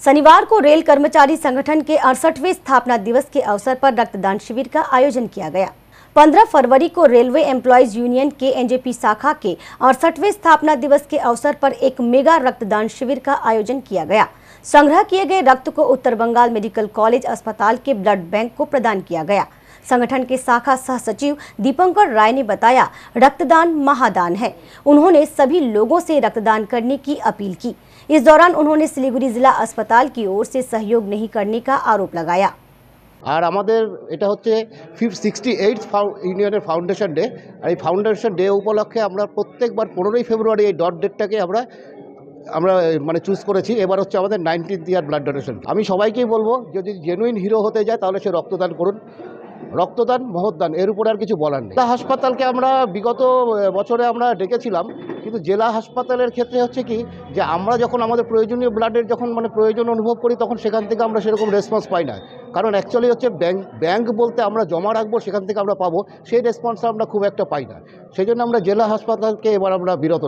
शनिवार को रेल कर्मचारी संगठन के 68वें स्थापना दिवस के अवसर पर रक्तदान शिविर का आयोजन किया गया। 15 फरवरी को रेलवे एम्प्लॉयज यूनियन के एनजेपी शाखा के 68वें स्थापना दिवस के अवसर पर एक मेगा रक्तदान शिविर का आयोजन किया गया। संग्रह किए गए रक्त को उत्तर बंगाल मेडिकल कॉलेज अस्पताल के ब्लड बैंक को प्रदान किया गया। संगठन के शाखा सह सचिव दीपंकर राय ने बताया, रक्तदान महादान है। उन्होंने सभी लोगों से रक्तदान करने की अपील की। इस दौरान उन्होंने सिलीगुड़ी जिला अस्पताल की ओर से सहयोग नहीं करने का आरोप लगाया। আর আমাদের এটা হচ্ছে 68th ইউনিয়নের ফাউন্ডেশন ডে। আর এই ফাউন্ডেশন ডে উপলক্ষে আমরা প্রত্যেকবার 15ই ফেব্রুয়ারি এই ডট ডেটটাকে আমরা মানে চুজ করেছি। এবার হচ্ছে আমাদের 19th ইয়ার ব্লাড ডোনেশন। আমি সবাইকেই বলবো, যদি জেনুইন হিরো হতে যায় তাহলে সে রক্তদান করুন। রক্তদান মহৎদান, এর উপরে আর কিছু বলার নেই। জেলা হাসপাতালকে আমরা বিগত বছরে আমরা ডেকেছিলাম, কিন্তু জেলা হাসপাতালের ক্ষেত্রে হচ্ছে কি যে আমরা যখন আমাদের প্রয়োজনীয় ব্লাডের যখন প্রয়োজন অনুভব করি তখন সেখান থেকে আমরা সেরকম রেসপন্স পাই না। কারণ অ্যাকচুয়ালি হচ্ছে ব্যাংক বলতে আমরা জমা রাখবো, সেখান থেকে আমরা পাবো, সেই রেসপন্সটা আমরা খুব একটা পাই না। সেই জন্য আমরা জেলা হাসপাতালকে এবার আমরা বিরত